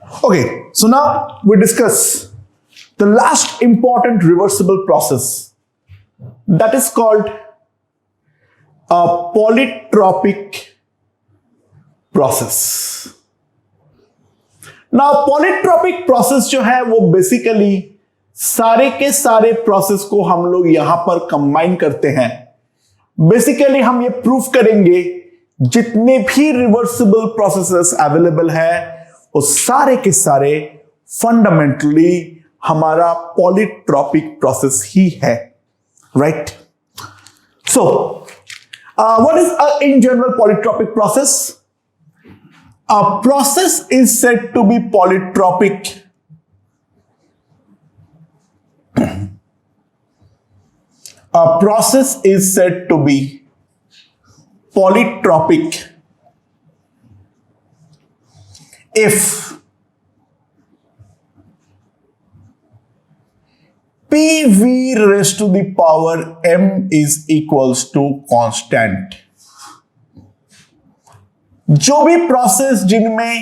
Okay, so now we discuss the last important reversible process that is called a polytropic process. Now polytropic process जो है वो basically सारे के सारे process को हम लोग यहां पर कंबाइन करते हैं. बेसिकली हम ये प्रूफ करेंगे जितने भी रिवर्सिबल प्रोसेसेस अवेलेबल है वो सारे के सारे फंडामेंटली हमारा पॉलीट्रॉपिक प्रोसेस ही है. Right? So what is in general polytropic process? A process is said to be polytropic a process is said to be polytropic if PV raised to the power m is equals to constant. जो भी process जिनमें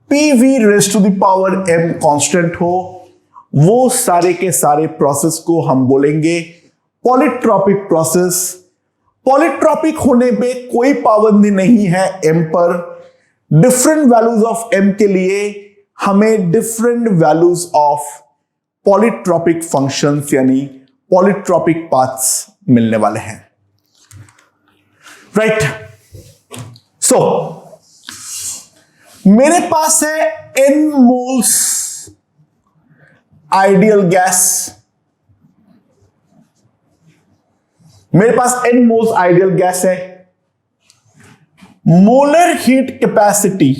PV rays to the power m constant हो वो सारे के सारे process को हम बोलेंगे पॉलीट्रॉपिक प्रोसेस. पॉलीट्रॉपिक होने पे कोई पाबंदी नहीं है m पर. डिफरेंट वैल्यूज ऑफ m के लिए हमें different values of polytropic functions यानी पॉलीट्रॉपिक पाथ्स मिलने वाले हैं. राइट? सो मेरे पास है n मोल्स आइडियल गैस. मेरे पास n मोल्स आइडियल गैस है. Molar heat capacity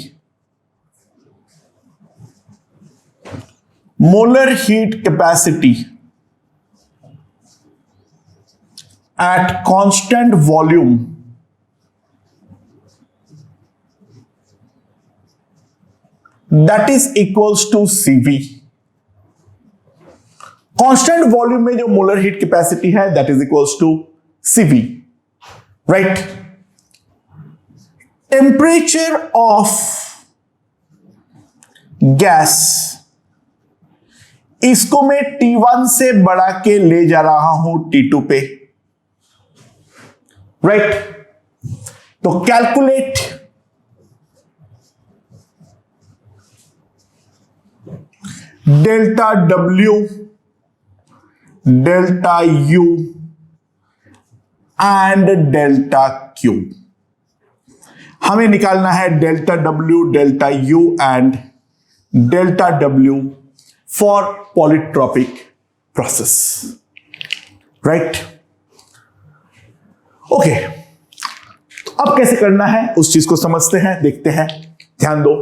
at constant volume that is equals to CV. Constant volume में जो मोलर हीट कैपेसिटी है that is equals to CV. Right? Temperature of gas इसको मैं T1 से बढ़ा के ले जा रहा हूं T2 पे. राइट? तो calculate delta W, delta U and delta Q. हमें निकालना है delta W, delta U and delta W for polytropic process. Right? Okay, अब कैसे करना है उस चीज को समझते हैं, देखते हैं. ध्यान दो.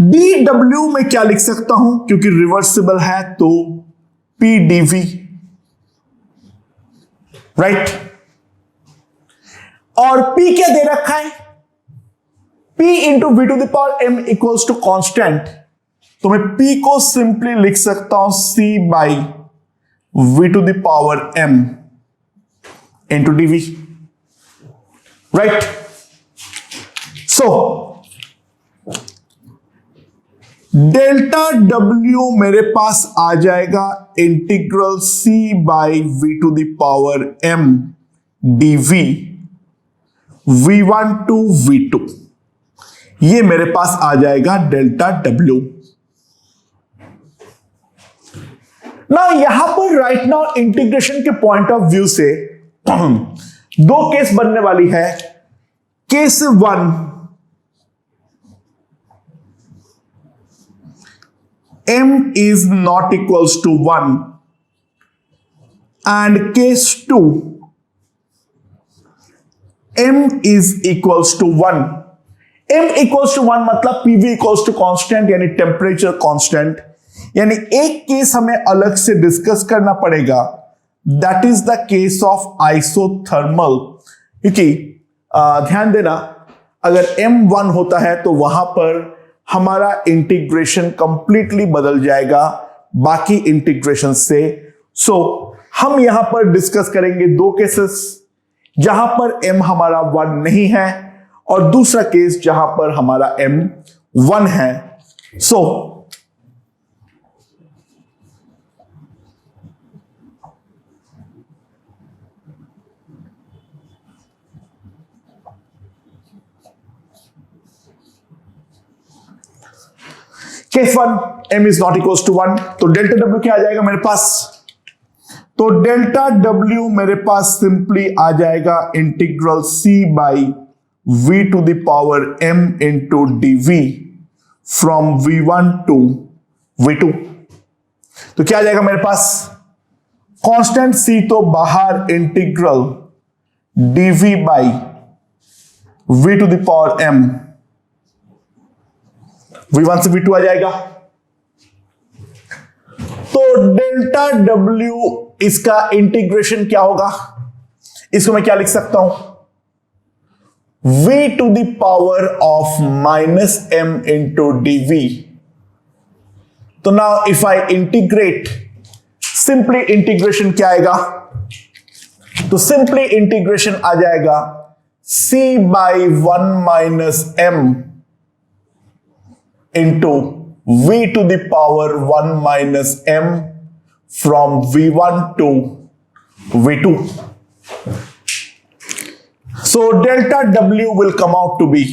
dW में क्या लिख सकता हूं क्योंकि रिवर्सिबल है तो PdV. राइट? और P क्या दे रखा है? P into V to the power m equals to constant. तो मैं P को सिंपली लिख सकता हूं C by V to the power m into dV. Right? So delta W मेरे पास आ जाएगा integral C by V to the power m dV V1 to V2. ये मेरे पास आ जाएगा डेल्टा W. ना यहां पर राइट नाउ इंटीग्रेशन के पॉइंट ऑफ व्यू से दो केस बनने वाली है. Case 1 m is not equals to 1 and case 2 m is equals to 1. m equals to 1 मतलब PV equals to constant यानी टेम्परेचर कांस्टेंट. यानी एक केस हमें अलग से डिस्कस करना पड़ेगा. That is the case of isothermal. क्योंकि ध्यान देना अगर m1 होता है तो वहां पर हमारा इंटीग्रेशन कंप्लीटली बदल जाएगा बाकी इंटीग्रेशन से. सो हम यहां पर डिस्कस करेंगे दो केसेस जहां पर m हमारा 1 नहीं है और दूसरा केस जहां पर हमारा m 1 है। So case 1 m is not equal to 1, तो डेल्टा W क्या आ जाएगा मेरे पास? तो डेल्टा W मेरे पास सिंपली आ जाएगा integral C by V to the power m into dV from V1 to V2। तो क्या आ जाएगा मेरे पास? कांस्टेंट C तो बाहर, integral dV by V to the power m, V1 से V2 आ जाएगा। तो डेल्टा W इसका इंटीग्रेशन क्या होगा? इसको मैं क्या लिख सकता हूं? V to the power of minus m into dV। तो now if I integrate, simply integration क्या आएगा? तो सिंपली इंटीग्रेशन आ जाएगा C by 1 minus m into V to the power 1 minus m from V1 to V2. So delta W will come out to be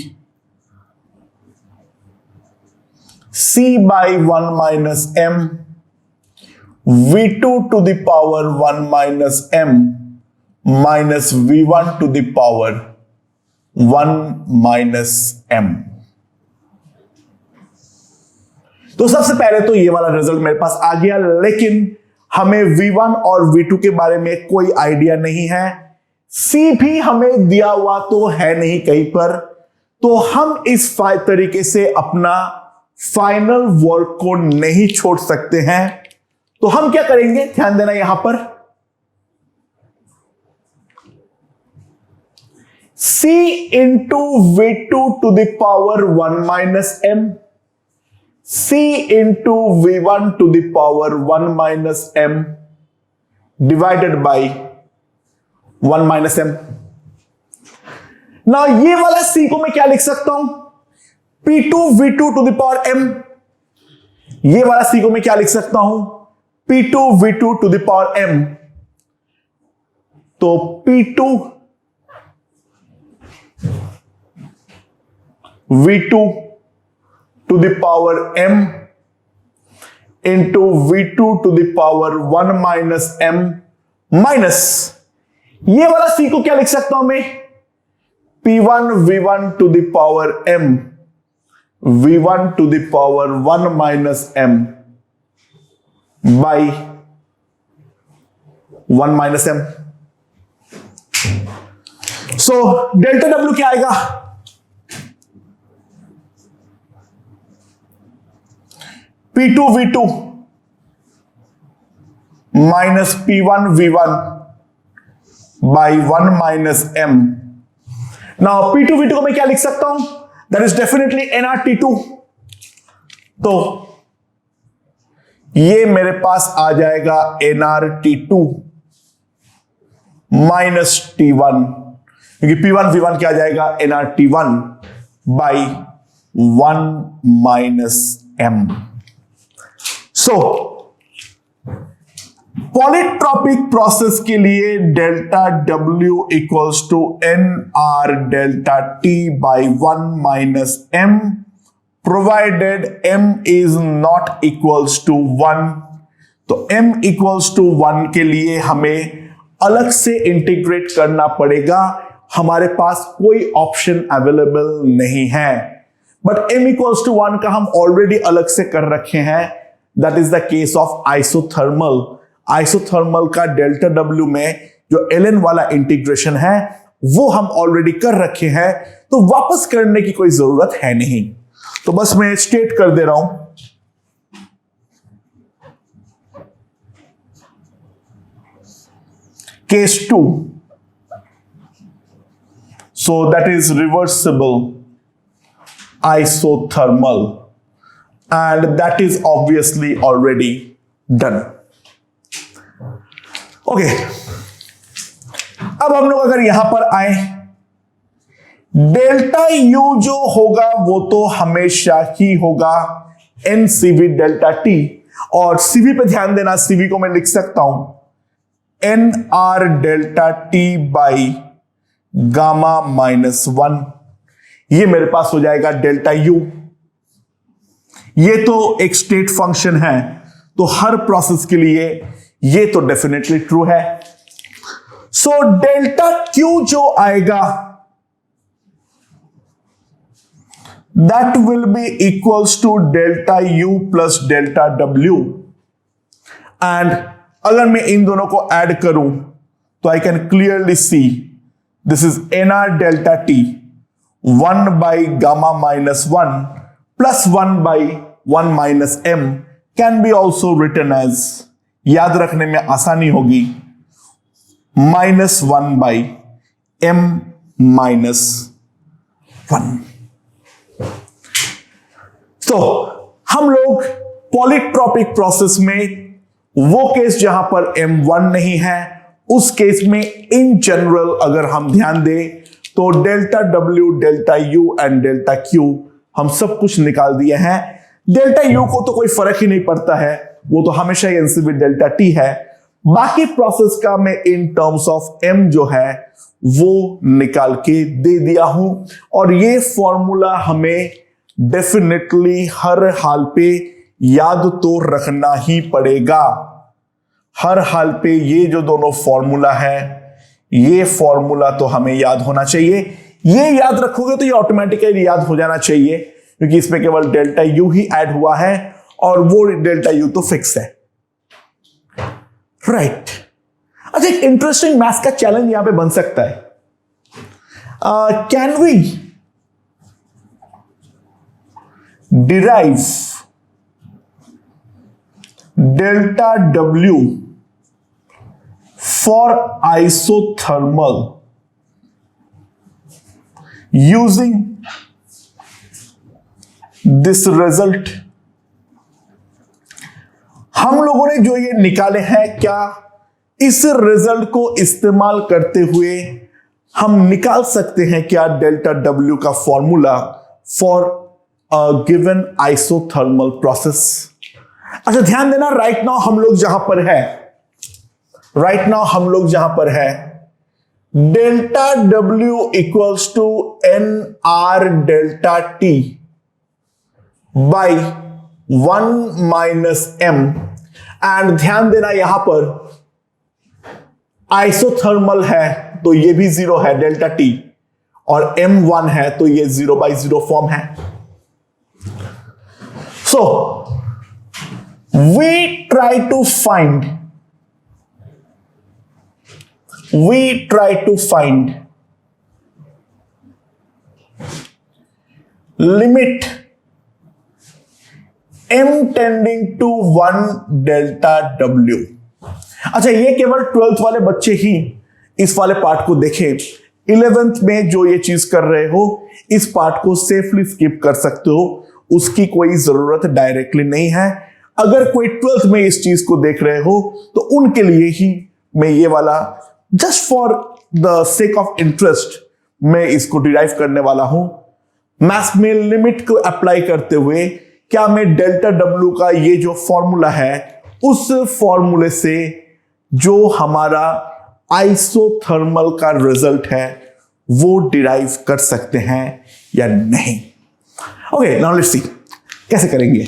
C by 1 minus m V2 to the power 1 minus m minus V1 to the power 1 minus m। तो सबसे पहले तो ये वाला result मेरे पास आ गया, लेकिन हमें V1 और V2 के बारे में कोई आइडिया नहीं है। C भी हमें दिया हुआ तो है नहीं कहीं पर, तो हम इस तरीके से अपना फाइनल वर्क को नहीं छोड़ सकते हैं। तो हम क्या करेंगे, ध्यान देना यहां पर, C into V2 to the power 1 minus m, C into V1 to the power 1 minus m divided by 1 minus m। Now ये वाला C को मैं क्या लिख सकता हूं? P2 V2 to the power m। ये वाला C को मैं क्या लिख सकता हूं? P2 V2 to the power m। तो P2 V2 to the power m into V2 to the power 1 minus m minus ये वाला C को क्या लिख सकता हूं मैं? P1 V1 to the power m V1 to the power 1 minus m by 1 minus m। So delta W क्या आएगा? P2 V2 minus P1 V1 by 1 minus m। Now P2 V2 को मैं क्या लिख सकता हूं? That is definitely nRT2। तो ये मेरे पास आ जाएगा nRT2 माइनस T1, क्योंकि P1 V1 क्या आ जाएगा? nRT1 by 1 minus m। So polytropic process के लिए delta W equals to NR delta T by 1 minus m provided m is not equals to 1। तो m इक्वल्स टू 1 के लिए हमें अलग से इंटीग्रेट करना पड़ेगा, हमारे पास कोई ऑप्शन अवेलेबल नहीं है। बट m इक्वल्स टू 1 का हम ऑलरेडी अलग से कर रखे हैं, that is the case of isothermal. Isothermal का डेल्टा W में जो ln वाला इंटीग्रेशन है वो हम ऑलरेडी कर रखे हैं, तो वापस करने की कोई जरूरत है नहीं। तो बस मैं स्टेट कर दे रहा हूं, case 2, so that is reversible isothermal and that is obviously already done। Okay, अब हम लोग अगर यहां पर आए, डेल्टा यू जो होगा वो तो हमेशा ही होगा एन सीवी डेल्टा टी, और सीवी पे ध्यान देना, सीवी को मैं लिख सकता हूं N R delta T by gamma minus 1। ये मेरे पास हो जाएगा डेल्टा यू। ये तो एक स्टेट फंक्शन है, तो हर प्रोसेस के लिए ये तो डेफिनेटली ट्रू है। सो डेल्टा क्यू जो आएगा that will be equals to delta u plus delta w, and अगर मैं इन दोनों को ऐड करूं तो I can clearly see this is nr delta t 1 by gamma minus 1 plus 1 by 1 minus m can be also written as, याद रखने में आसानी होगी, -1 by m minus 1। तो हम लोग पॉलीट्रॉपिक प्रोसेस में वो केस जहां पर m1 नहीं है, उस केस में इन जनरल अगर हम ध्यान दें तो delta w, delta u and delta q हम सब कुछ निकाल दिए हैं। डेल्टा u को तो कोई फर्क ही नहीं पड़ता है, वो तो हमेशा ही एनसीवी डेल्टा t है। बाकी प्रोसेस का मैं इन टर्म्स ऑफ m जो है वो निकाल के दे दिया हूं, और ये फॉर्मूला हमें डेफिनेटली हर हाल पे याद तो रखना ही पड़ेगा। हर हाल पे ये जो दोनों फॉर्मूला है, ये फॉर्मूला तो हमें याद होना चाहिए। ये याद रखोगे तो ये ऑटोमेटिकली याद हो जाना चाहिए, क्योंकि इसमें केवल डेल्टा यू ही ऐड हुआ है और वो डेल्टा यू तो फिक्स है, राइट। अच्छा, एक इंटरेस्टिंग मैथ्स का चैलेंज यहां पे बन सकता है। Can we derive delta W for isothermal using this result? हम लोगों ने जो ये निकाले हैं, क्या इस रिजल्ट को इस्तेमाल करते हुए हम निकाल सकते हैं क्या डेल्टा W का formula for given isothermal process? अच्छा, ध्यान देना, राइट नाउ हम लोग जहां पर है delta W equals to n R delta T by 1 minus m, and ध्यान देना यहां पर आइसोथर्मल है तो ये भी 0 है डेल्टा टी, और m1 है तो ये 0/0 फॉर्म है। So we try to find limit m tending to 1 delta w। अच्छा, ये केवल 12th वाले बच्चे ही इस वाले पार्ट को देखें। 11th में जो ये चीज कर रहे हो, इस पार्ट को सेफली स्किप कर सकते हो, उसकी कोई जरूरत डायरेक्टली नहीं है। अगर कोई 12th में इस चीज को देख रहे हो तो उनके लिए ही मैं ये वाला just for the sake of interest मैं इसको डिराइव करने वाला हूं। मैथ्स में लिमिट को अप्लाई करते हुए क्या मैं डेल्टा W का ये जो फॉर्मूला है, उस फॉर्मूले से जो हमारा आइसोथर्मल का रिजल्ट है वो डिराइव कर सकते हैं या नहीं? ओके, नाउ लेट्स सी कैसे करेंगे।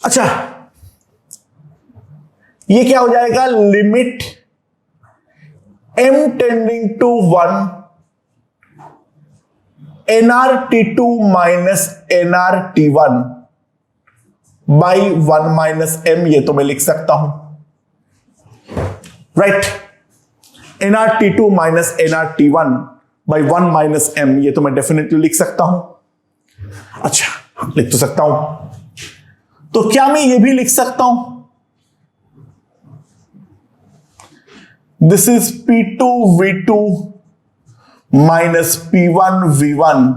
अच्छा, ये क्या हो जाएगा? Limit m tending to 1 nrt2 minus nrt1 by 1 minus m, ये तो मैं लिख सकता हूं, right. nrt2 minus nrt1 by 1 minus m, ये तो मैं डेफिनेटली लिख सकता हूं। अच्छा, लिख तो सकता हूं, तो क्या मैं ये भी लिख सकता हूं? This is P2 V2 minus P1 V1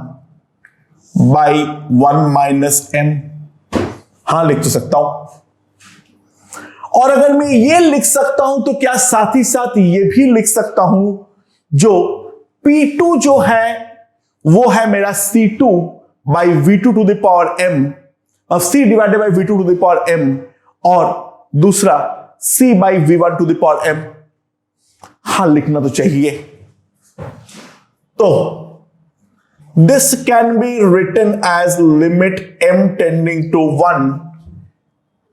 by 1 minus m। हां, लिख तो सकता हूं। और अगर मैं ये लिख सकता हूं तो क्या साथ ही साथ ये भी लिख सकता हूं जो P2 जो है वो है मेरा C2 by V2 to the power m, C divided by V2 to the power m, और दूसरा C by V1 to the power m। हाँ, लिखना तो चाहिए। तो this can be written as limit m tending to 1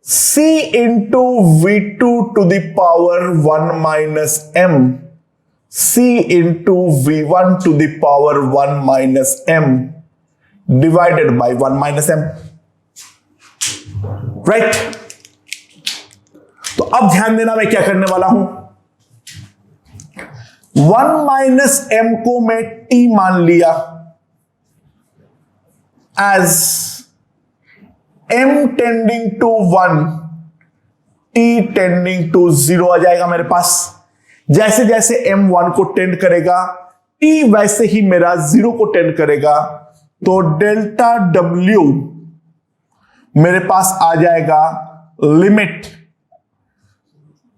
C into V2 to the power 1 minus m C into V1 to the power 1 minus m divided by 1 minus m, right? तो अब ध्यान देना मैं क्या करने वाला हूं। 1 माइनस m को मैं t मान लिया as m tending to 1 t tending to 0 आ जाएगा मेरे पास। जैसे जैसे m 1 को टेंड करेगा t वैसे ही मेरा 0 को टेंड करेगा, तो डेल्टा w मेरे पास आ जाएगा limit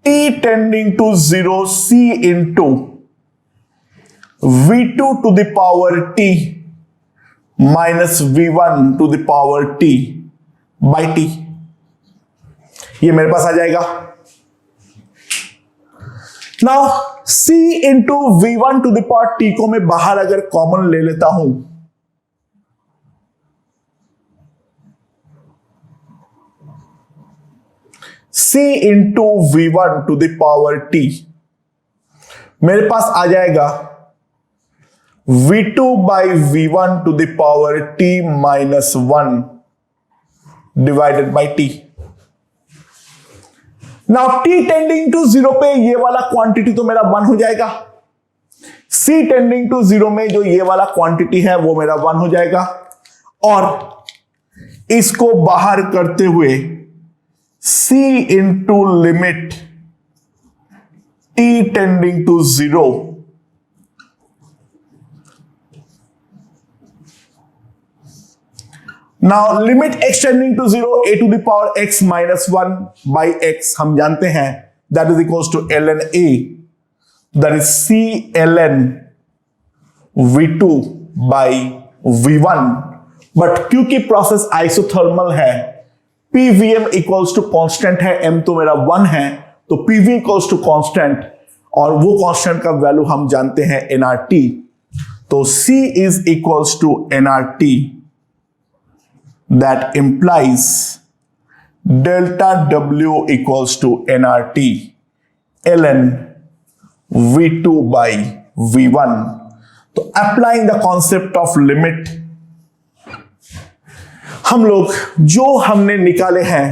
t tending to 0 c into v2 to the power t minus v1 to the power t by t। ये मेरे पास आ जाएगा। Now c into v1 to the power t को मैं बाहर अगर कॉमन ले लेता हूं, c into v1 to the power t मेरे पास आ जाएगा v2 by v1 to the power t minus 1 divided by t। Now t tending to 0 पे ये वाला क्वांटिटी तो मेरा 1 हो जाएगा, c टेंडिंग टू 0 में जो ये वाला क्वांटिटी है वो मेरा 1 हो जाएगा, और इसको बाहर करते हुए c into limit t tending to 0 now limit x tending to 0 a to the power x minus 1 by x हम जानते हैं that is equals to ln a, that is c ln v2 by v1। But क्योंकि process isothermal है, PVM equals to constant है, m तो मेरा 1 है, तो PV इक्वल्स टू कांस्टेंट, और वो कांस्टेंट का वैल्यू हम जानते हैं nRT, तो C is equals to nRT, that implies delta W equals to nRT ln V2 by V1। तो applying the concept of limit, हम लोग जो हमने निकाले हैं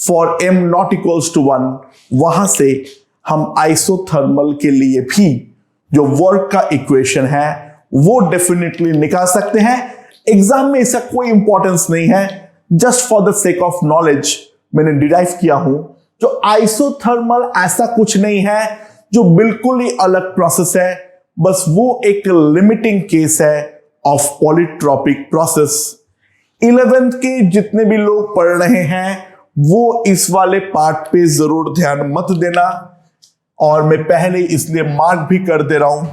for m not equals to 1, वहां से हम आइसोथर्मल के लिए भी जो वर्क का इक्वेशन है वो डेफिनेटली निकाल सकते हैं। एग्जाम में इसका कोई इंपॉर्टेंस नहीं है, just for the sake of knowledge मैंने डिराइव किया हूं। जो आइसोथर्मल ऐसा कुछ नहीं है जो बिल्कुल ही अलग प्रोसेस है, बस वो एक लिमिटिंग केस है ऑफ पॉलीट्रॉपिक प्रोसेस। 11th के जितने भी लोग पढ़ रहे हैं वो इस वाले पार्ट पे जरूर ध्यान मत देना, और मैं पहले इसलिए मार्क भी कर दे रहा हूं,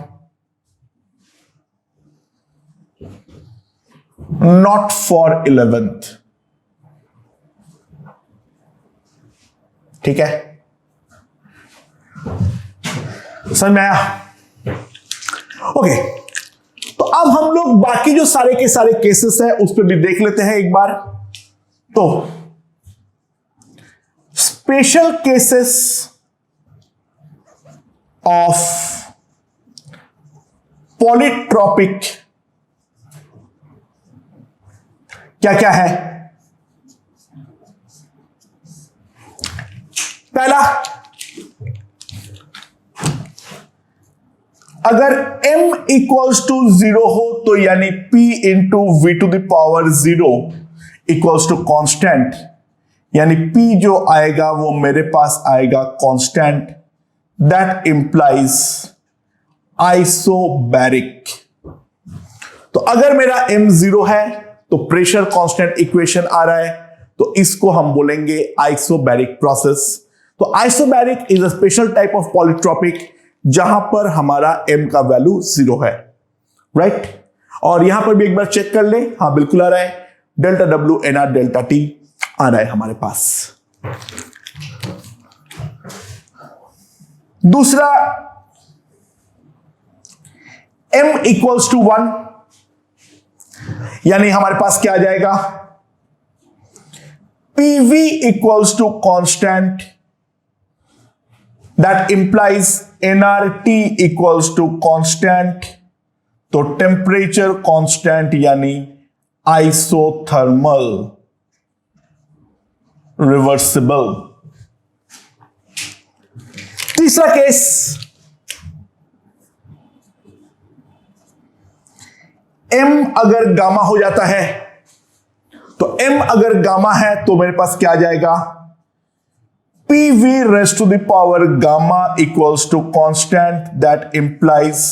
नॉट फॉर 11th। ठीक है, समझ में आया? ओके, तो अब हम लोग बाकी जो सारे के सारे केसेस हैं उस पर भी देख लेते हैं एक बार। तो स्पेशल केसेस ऑफ पॉलीट्रॉपिक क्या क्या है? पहला, अगर m इक्वल्स टू 0 हो तो यानी p into V to the power 0 equals to constant, यानी p जो आएगा वो मेरे पास आएगा कांस्टेंट, दैट इंप्लाइज आइसोबैरिक। तो अगर मेरा m 0 है तो प्रेशर कांस्टेंट इक्वेशन आ रहा है, तो इसको हम बोलेंगे आइसोबैरिक प्रोसेस। तो isobaric is a special type of polytropic जहां पर हमारा m का वैल्यू 0 है। राइट। और यहां पर भी एक बार चेक कर ले, हाँ बिल्कुल आ रहा है, delta W N R delta T आ रहा है हमारे पास। दूसरा, m इक्वल्स टू 1, यानी हमारे पास क्या आ जाएगा, PV equals to constant, that implies nRT equals to constant. तो टेम्परेचर कांस्टेंट यानी आइसोथर्मल रिवर्सिबल। तीसरा केस, m अगर गामा हो जाता है, तो m अगर गामा है तो मेरे पास क्या आ जाएगा, PV rays to the power gamma equals to constant, that implies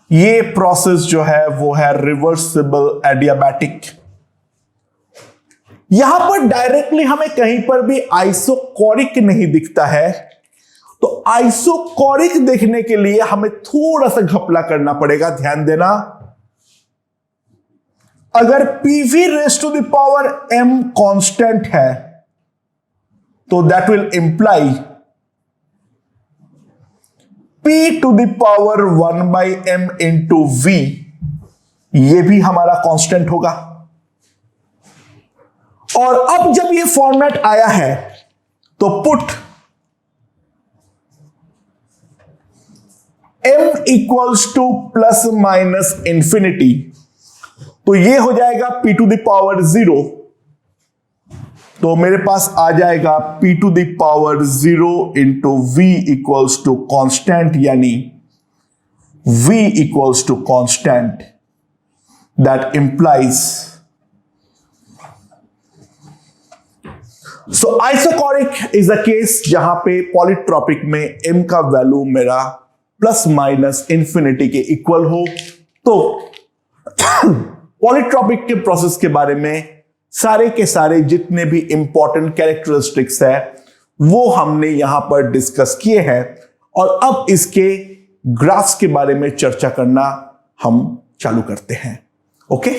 ये प्रोसेस जो है वो है रिवर्सिबल एडियाबैटिक। यहां पर डायरेक्टली हमें कहीं पर भी आइसोकोरिक नहीं दिखता है, तो आइसोकोरिक देखने के लिए हमें थोड़ा सा घपला करना पड़ेगा। ध्यान देना, अगर PV rays to the power m constant है तो that will imply P to the power 1 by m into V, ये भी हमारा कांस्टेंट होगा। और अब जब ये फॉर्मेट आया है तो put m equals two plus minus infinity, तो ये हो जाएगा P टू द पावर 0, तो मेरे पास आ जाएगा P to the power 0 into V equals to constant, यानी V equals to constant, that implies so isochoric is a case जहां पे पॉलीट्रॉपिक में m का वैल्यू मेरा प्लस माइनस इंफिनिटी के इक्वल हो। तो पॉलीट्रॉपिक के प्रोसेस के बारे में सारे के सारे जितने भी इंपॉर्टेंट कैरेक्टरिस्टिक्स है वो हमने यहां पर डिस्कस किए हैं, और अब इसके ग्राफ्स के बारे में चर्चा करना हम चालू करते हैं। ओके।